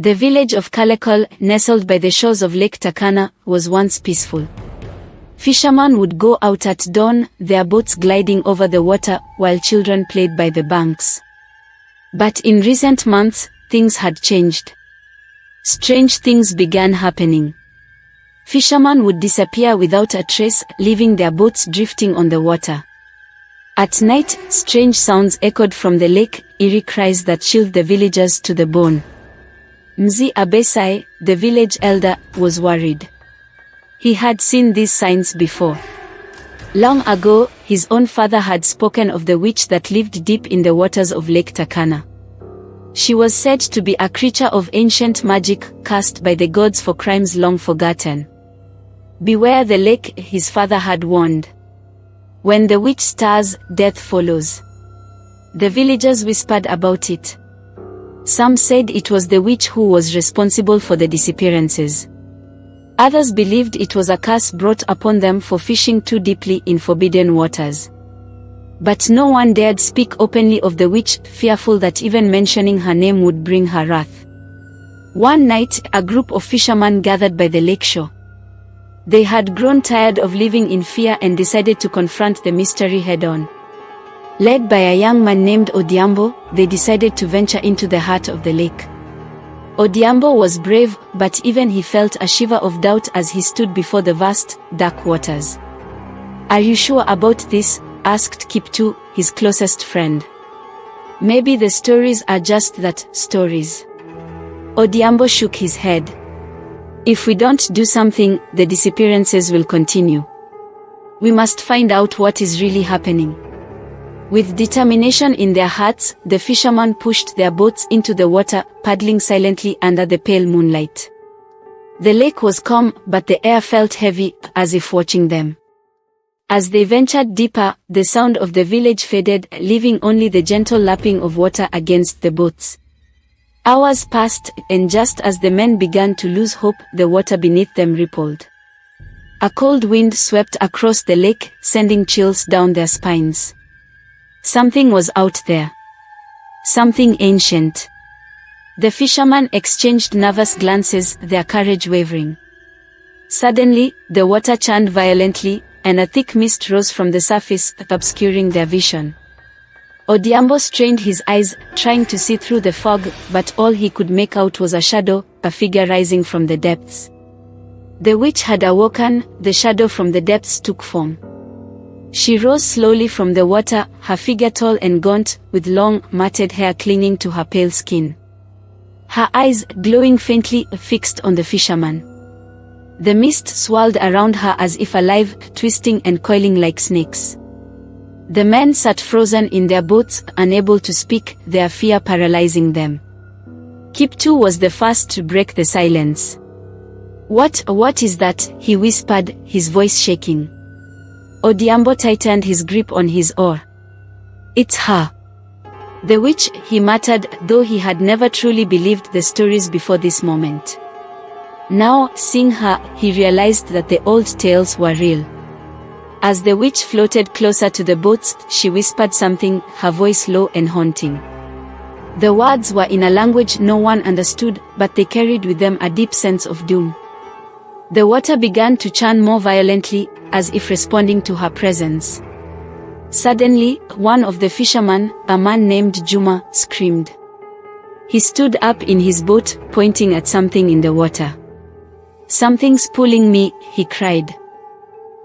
The village of Kalokol, nestled by the shores of Lake Turkana, was once peaceful. Fishermen would go out at dawn, their boats gliding over the water, while children played by the banks. But in recent months, things had changed. Strange things began happening. Fishermen would disappear without a trace, leaving their boats drifting on the water. At night, strange sounds echoed from the lake, eerie cries that chilled the villagers to the bone. Mzee Abesai, the village elder, was worried. He had seen these signs before. Long ago, his own father had spoken of the witch that lived deep in the waters of Lake Turkana. She was said to be a creature of ancient magic, cast by the gods for crimes long forgotten. Beware the lake, his father had warned. When the witch stirs, death follows. The villagers whispered about it. Some said it was the witch who was responsible for the disappearances. Others believed it was a curse brought upon them for fishing too deeply in forbidden waters. But no one dared speak openly of the witch, fearful that even mentioning her name would bring her wrath. One night, a group of fishermen gathered by the lakeshore. They had grown tired of living in fear and decided to confront the mystery head-on. Led by a young man named Odhiambo, they decided to venture into the heart of the lake. Odhiambo was brave, but even he felt a shiver of doubt as he stood before the vast, dark waters. "Are you sure about this?" asked Kiptoo, his closest friend. "Maybe the stories are just that, stories." Odhiambo shook his head. "If we don't do something, the disappearances will continue. We must find out what is really happening." With determination in their hearts, the fishermen pushed their boats into the water, paddling silently under the pale moonlight. The lake was calm, but the air felt heavy, as if watching them. As they ventured deeper, the sound of the village faded, leaving only the gentle lapping of water against the boats. Hours passed, and just as the men began to lose hope, the water beneath them rippled. A cold wind swept across the lake, sending chills down their spines. Something was out there. Something ancient. The fishermen exchanged nervous glances, their courage wavering. Suddenly, the water churned violently, and a thick mist rose from the surface, obscuring their vision. Odhiambo strained his eyes, trying to see through the fog, but all he could make out was a shadow, a figure rising from the depths. The witch had awoken, the shadow from the depths took form. She rose slowly from the water, her figure tall and gaunt, with long, matted hair clinging to her pale skin. Her eyes, glowing faintly, fixed on the fisherman. The mist swirled around her as if alive, twisting and coiling like snakes. The men sat frozen in their boats, unable to speak, their fear paralyzing them. Kiptoo was the first to break the silence. What is that?" he whispered, his voice shaking. Odhiambo tightened his grip on his oar. "It's her. The witch," he muttered, though he had never truly believed the stories before this moment. Now, seeing her, he realized that the old tales were real. As the witch floated closer to the boats, she whispered something, her voice low and haunting. The words were in a language no one understood, but they carried with them a deep sense of doom. The water began to churn more violently, as if responding to her presence. Suddenly, one of the fishermen, a man named Juma, screamed. He stood up in his boat, pointing at something in the water. "Something's pulling me," he cried.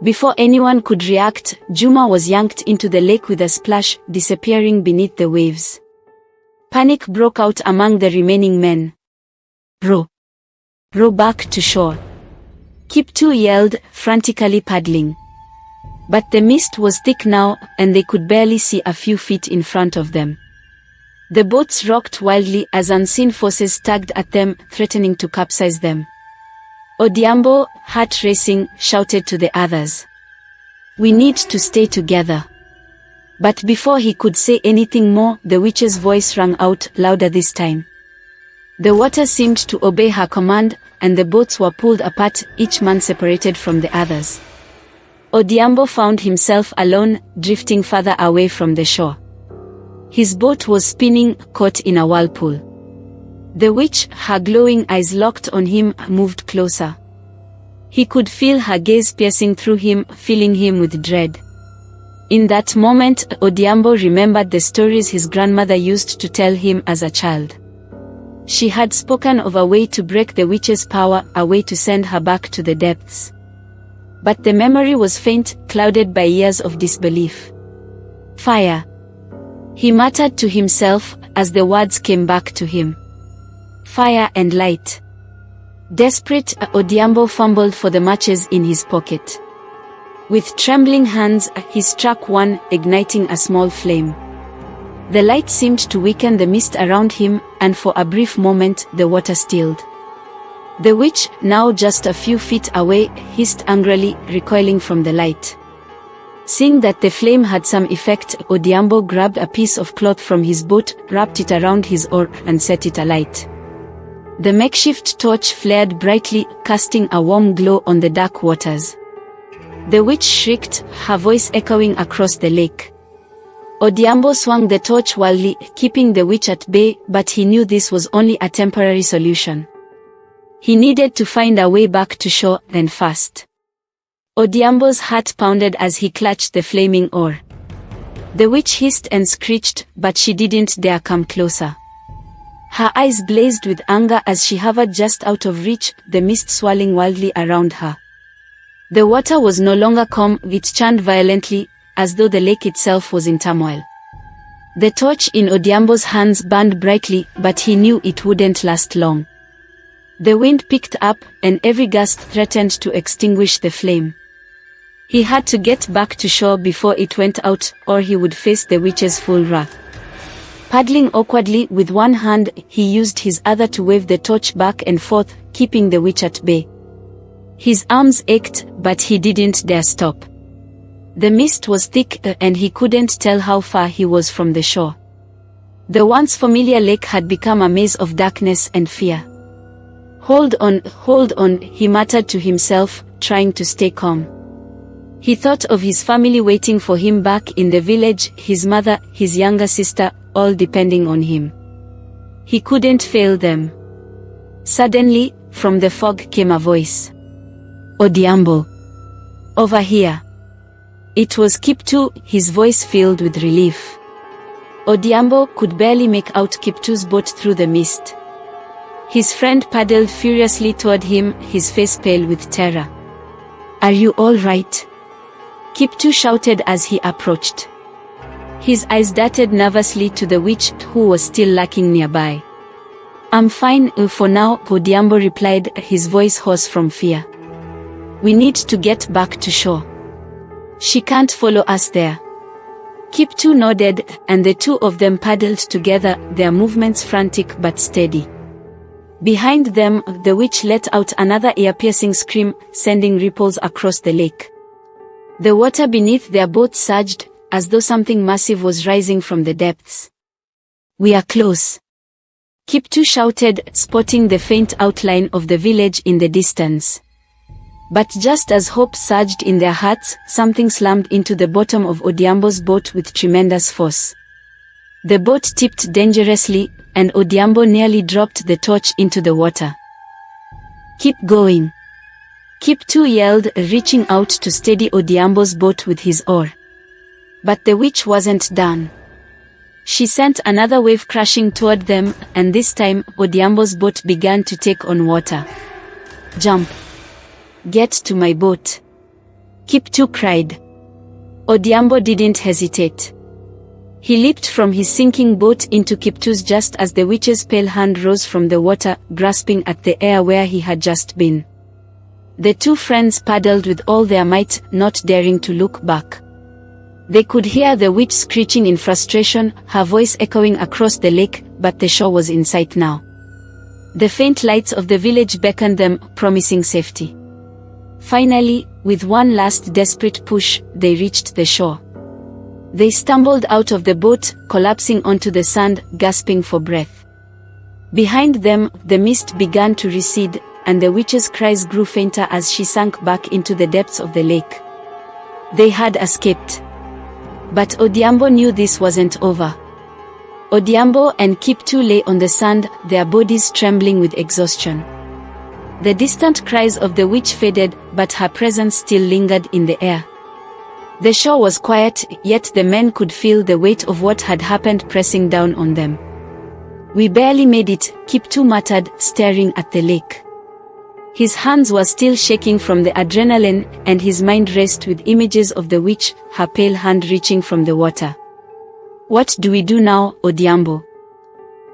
Before anyone could react, Juma was yanked into the lake with a splash, disappearing beneath the waves. Panic broke out among the remaining men. "Row! Row back to shore!" Kiptoo yelled, frantically paddling. But the mist was thick now, and they could barely see a few feet in front of them. The boats rocked wildly as unseen forces tugged at them, threatening to capsize them. Odhiambo, heart racing, shouted to the others, "We need to stay together." But before he could say anything more, the witch's voice rang out, louder this time. The water seemed to obey her command, and the boats were pulled apart, each man separated from the others. Odhiambo found himself alone, drifting further away from the shore. His boat was spinning, caught in a whirlpool. The witch, her glowing eyes locked on him, moved closer. He could feel her gaze piercing through him, filling him with dread. In that moment, Odhiambo remembered the stories his grandmother used to tell him as a child. She had spoken of a way to break the witch's power, a way to send her back to the depths. But the memory was faint, clouded by years of disbelief. Fire. He muttered to himself, as the words came back to him. Fire and light. Desperate, Odhiambo fumbled for the matches in his pocket. With trembling hands, he struck one, igniting a small flame. The light seemed to weaken the mist around him, and for a brief moment, the water stilled. The witch, now just a few feet away, hissed angrily, recoiling from the light. Seeing that the flame had some effect, Odhiambo grabbed a piece of cloth from his boat, wrapped it around his oar, and set it alight. The makeshift torch flared brightly, casting a warm glow on the dark waters. The witch shrieked, her voice echoing across the lake. Odhiambo swung the torch wildly, keeping the witch at bay, but he knew this was only a temporary solution. He needed to find a way back to shore, and fast. Odhiambo's heart pounded as he clutched the flaming oar. The witch hissed and screeched, but she didn't dare come closer. Her eyes blazed with anger as she hovered just out of reach, the mist swirling wildly around her. The water was no longer calm, it churned violently, as though the lake itself was in turmoil. The torch in Odhiambo's hands burned brightly, but he knew it wouldn't last long. The wind picked up, and every gust threatened to extinguish the flame. He had to get back to shore before it went out, or he would face the witch's full wrath. Paddling awkwardly with one hand, he used his other to wave the torch back and forth, keeping the witch at bay. His arms ached, but he didn't dare stop. The mist was thick, and he couldn't tell how far he was from the shore. The once familiar lake had become a maze of darkness and fear. Hold on, he muttered to himself, trying to stay calm. He thought of his family waiting for him back in the village, his mother, his younger sister, all depending on him. He couldn't fail them. Suddenly, from the fog came a voice. Odhiambo. Over here. It was Kiptoo, his voice filled with relief. Odhiambo could barely make out Kiptoo's boat through the mist. His friend paddled furiously toward him, his face pale with terror. Are you all right? Kiptoo shouted as he approached. His eyes darted nervously to the witch, who was still lurking nearby. I'm fine, for now, Odhiambo replied, his voice hoarse from fear. We need to get back to shore. She can't follow us there. Kiptoo nodded, and the two of them paddled together, their movements frantic but steady. Behind them, the witch let out another ear-piercing scream, sending ripples across the lake. The water beneath their boat surged, as though something massive was rising from the depths. We are close. Kiptoo shouted, spotting the faint outline of the village in the distance. But just as hope surged in their hearts, something slammed into the bottom of Odhiambo's boat with tremendous force. The boat tipped dangerously, and Odhiambo nearly dropped the torch into the water. Keep going. Kiptoo yelled, reaching out to steady Odhiambo's boat with his oar. But the witch wasn't done. She sent another wave crashing toward them, and this time, Odhiambo's boat began to take on water. Jump. Get to my boat. Kiptoo cried. Odhiambo didn't hesitate. He leaped from his sinking boat into Kiptoo's just as the witch's pale hand rose from the water, grasping at the air where he had just been. The two friends paddled with all their might, not daring to look back. They could hear the witch screeching in frustration, her voice echoing across the lake, but the shore was in sight now. The faint lights of the village beckoned them, promising safety. Finally, with one last desperate push, they reached the shore. They stumbled out of the boat, collapsing onto the sand, gasping for breath. Behind them, the mist began to recede, and the witch's cries grew fainter as she sank back into the depths of the lake. They had escaped. But Odhiambo knew this wasn't over. Odhiambo and Kiptoo lay on the sand, their bodies trembling with exhaustion. The distant cries of the witch faded, but her presence still lingered in the air. The shore was quiet, yet the men could feel the weight of what had happened pressing down on them. "We barely made it," Kiptoo muttered, staring at the lake. His hands were still shaking from the adrenaline, and his mind raced with images of the witch, her pale hand reaching from the water. "What do we do now, Odhiambo?"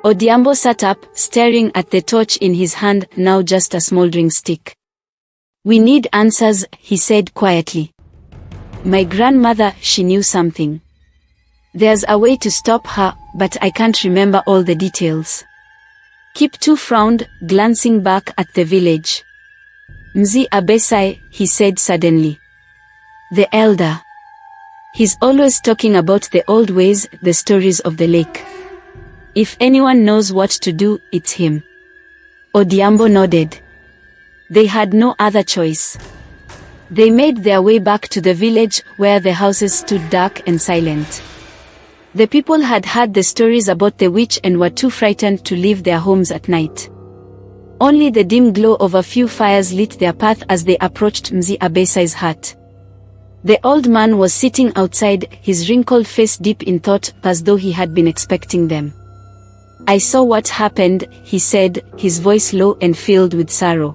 Odhiambo sat up, staring at the torch in his hand, now just a smoldering stick. "We need answers," he said quietly. "My grandmother, she knew something. There's a way to stop her, but I can't remember all the details." Kiptoo frowned, glancing back at the village. "Mzee Abesai," he said suddenly. "The elder. He's always talking about the old ways, the stories of the lake. If anyone knows what to do, it's him." Odhiambo nodded. They had no other choice. They made their way back to the village, where the houses stood dark and silent. The people had heard the stories about the witch and were too frightened to leave their homes at night. Only the dim glow of a few fires lit their path as they approached Mzee Abesai's hut. The old man was sitting outside, his wrinkled face deep in thought, as though he had been expecting them. "I saw what happened," he said, his voice low and filled with sorrow.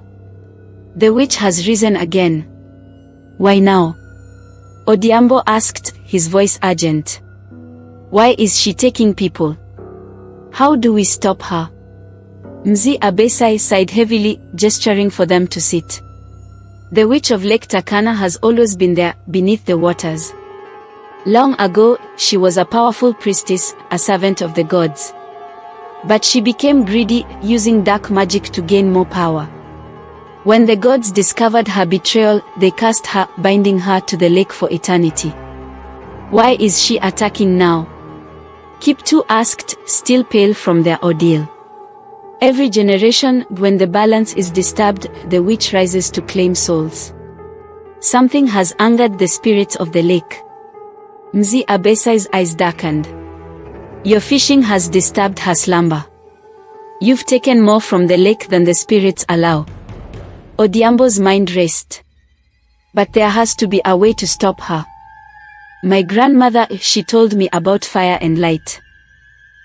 "The witch has risen again." "Why now?" Odhiambo asked, his voice urgent. "Why is she taking people? How do we stop her?" Mzee Abesai sighed heavily, gesturing for them to sit. "The witch of Lake Turkana has always been there, beneath the waters. Long ago, she was a powerful priestess, a servant of the gods. But she became greedy, using dark magic to gain more power. When the gods discovered her betrayal, they cast her, binding her to the lake for eternity. Why is she attacking now?" Kiptoo asked, still pale from their ordeal. "Every generation, when the balance is disturbed, the witch rises to claim souls. Something has angered the spirits of the lake." Mzee Abesai's eyes darkened. "Your fishing has disturbed her slumber. You've taken more from the lake than the spirits allow." Odhiambo's mind raced. "But there has to be a way to stop her. My grandmother, she told me about fire and light.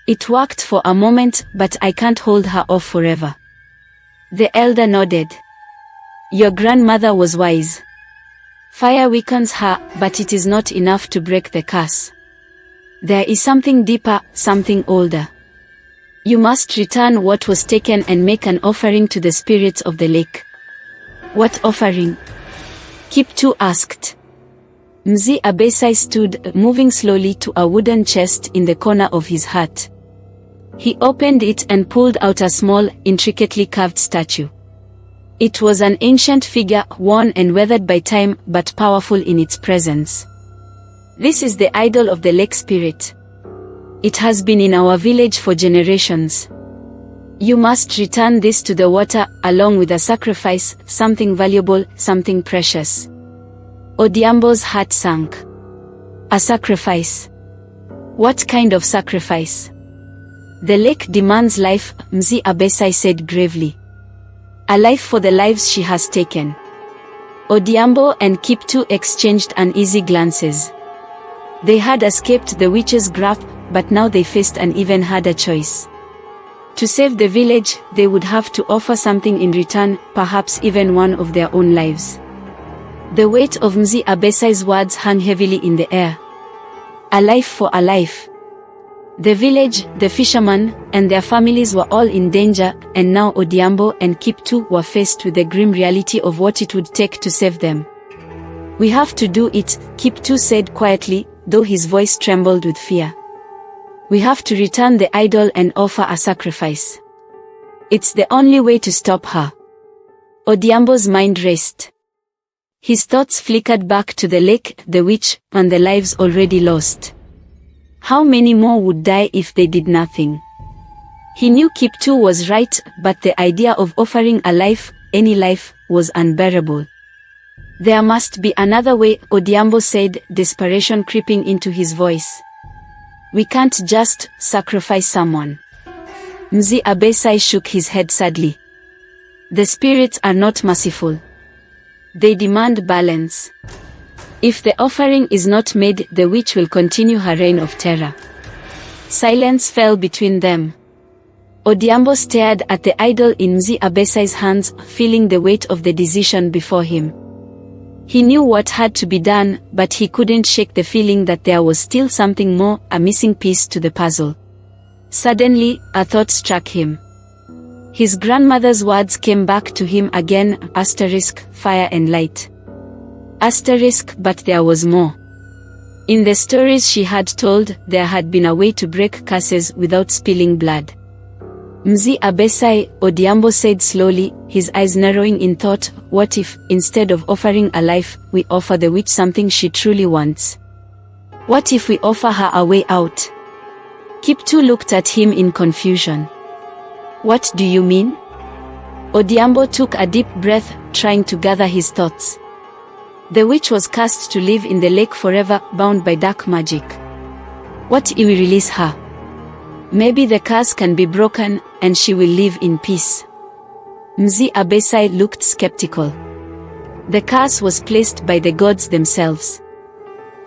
It worked for a moment, but I can't hold her off forever." The elder nodded. "Your grandmother was wise. Fire weakens her, but it is not enough to break the curse. There is something deeper, something older. You must return what was taken and make an offering to the spirits of the lake." "What offering?" Kiptoo asked. Mzee Abesai stood, moving slowly to a wooden chest in the corner of his hut. He opened it and pulled out a small, intricately carved statue. It was an ancient figure, worn and weathered by time, but powerful in its presence. "This is the idol of the lake spirit. It has been in our village for generations. You must return this to the water, along with a sacrifice, something valuable, something precious." Odhiambo's heart sank. "A sacrifice? What kind of sacrifice?" "The lake demands life," Mzee Abesai said gravely. "A life for the lives she has taken." Odhiambo and Kiptoo exchanged uneasy glances. They had escaped the witch's grasp, but now they faced an even harder choice. To save the village, they would have to offer something in return, perhaps even one of their own lives. The weight of Mzee Abesai's words hung heavily in the air. A life for a life. The village, the fishermen, and their families were all in danger, and now Odhiambo and Kiptoo were faced with the grim reality of what it would take to save them. "We have to do it," Kiptoo said quietly, though his voice trembled with fear. "We have to return the idol and offer a sacrifice. It's the only way to stop her." Odhiambo's mind raced. His thoughts flickered back to the lake, the witch, and the lives already lost. How many more would die if they did nothing? He knew Kiptoo was right, but the idea of offering a life, any life, was unbearable. "There must be another way," Odhiambo said, desperation creeping into his voice. We can't just sacrifice someone. Mzee Abesai shook his head sadly. The spirits are not merciful. They demand balance. If the offering is not made, the witch will continue her reign of terror. Silence fell between them. Odhiambo stared at the idol in Mzee Abesai's hands, feeling the weight of the decision before him. He knew what had to be done, but he couldn't shake the feeling that there was still something more, a missing piece to the puzzle. Suddenly, a thought struck him. His grandmother's words came back to him again, fire and light. But there was more. In the stories she had told, there had been a way to break curses without spilling blood. Mzee Abesai, Odhiambo said slowly, his eyes narrowing in thought, what if, instead of offering a life, we offer the witch something she truly wants? What if we offer her a way out? Kiptoo looked at him in confusion. What do you mean? Odhiambo took a deep breath, trying to gather his thoughts. The witch was cast to live in the lake forever, bound by dark magic. What if we release her? Maybe the curse can be broken, and she will live in peace. Mzee Abesai looked skeptical. The curse was placed by the gods themselves.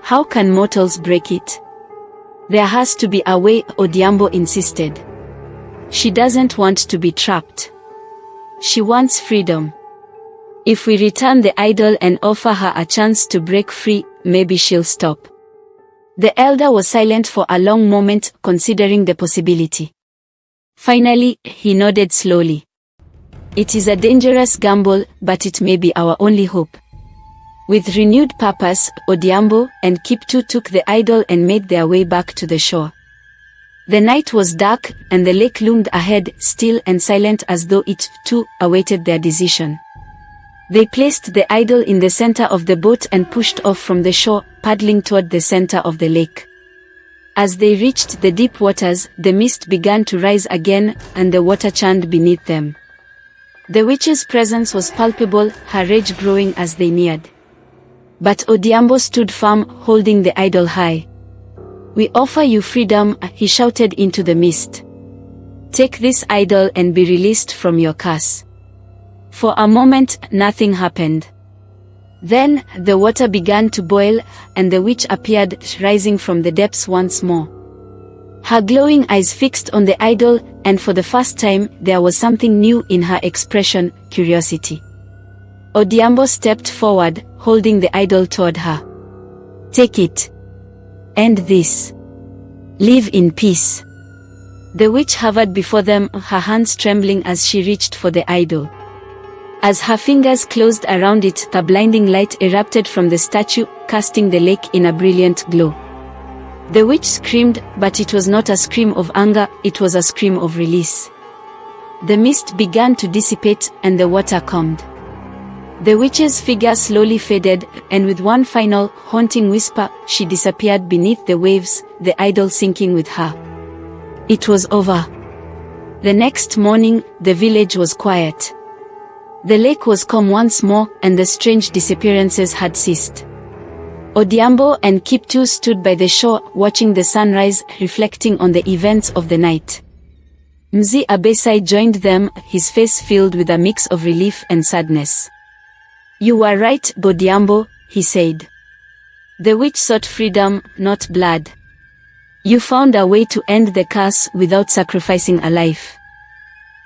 How can mortals break it? There has to be a way, Odhiambo insisted. She doesn't want to be trapped. She wants freedom. If we return the idol and offer her a chance to break free, maybe she'll stop. The elder was silent for a long moment, considering the possibility. Finally, he nodded slowly. It is a dangerous gamble, but it may be our only hope. With renewed purpose, Odhiambo and Kiptoo took the idol and made their way back to the shore. The night was dark, and the lake loomed ahead, still and silent as though it, too, awaited their decision. They placed the idol in the center of the boat and pushed off from the shore, paddling toward the center of the lake. As they reached the deep waters, the mist began to rise again, and the water churned beneath them. The witch's presence was palpable, her rage growing as they neared. But Odhiambo stood firm, holding the idol high. We offer you freedom, he shouted into the mist. Take this idol and be released from your curse. For a moment, nothing happened. Then, the water began to boil, and the witch appeared, rising from the depths once more. Her glowing eyes fixed on the idol, and for the first time, there was something new in her expression, curiosity. Odhiambo stepped forward, holding the idol toward her. Take it. End this. Live in peace. The witch hovered before them, her hands trembling as she reached for the idol. As her fingers closed around it, a blinding light erupted from the statue, casting the lake in a brilliant glow. The witch screamed, but it was not a scream of anger, it was a scream of release. The mist began to dissipate, and the water calmed. The witch's figure slowly faded, and with one final, haunting whisper, she disappeared beneath the waves, the idol sinking with her. It was over. The next morning, the village was quiet. The lake was calm once more, and the strange disappearances had ceased. Odhiambo and Kiptoo stood by the shore, watching the sunrise, reflecting on the events of the night. Mzee Abesai joined them, his face filled with a mix of relief and sadness. You were right, Odhiambo, he said. The witch sought freedom, not blood. You found a way to end the curse without sacrificing a life.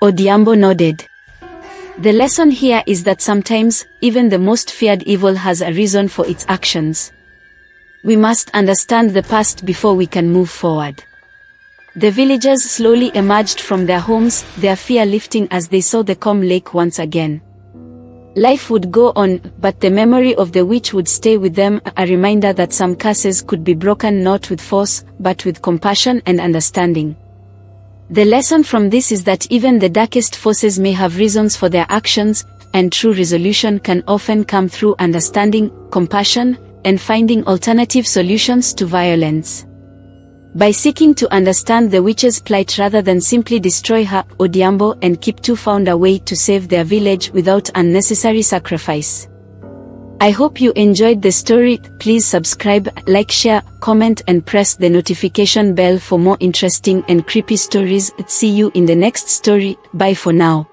Odhiambo nodded. The lesson here is that sometimes, even the most feared evil has a reason for its actions. We must understand the past before we can move forward. The villagers slowly emerged from their homes, their fear lifting as they saw the calm lake once again. Life would go on, but the memory of the witch would stay with them, a reminder that some curses could be broken not with force, but with compassion and understanding. The lesson from this is that even the darkest forces may have reasons for their actions, and true resolution can often come through understanding, compassion, and finding alternative solutions to violence. By seeking to understand the witch's plight rather than simply destroy her, Odhiambo and Kiptoo found a way to save their village without unnecessary sacrifice. I hope you enjoyed the story. Please subscribe, like, share, comment and press the notification bell for more interesting and creepy stories. See you in the next story. Bye for now.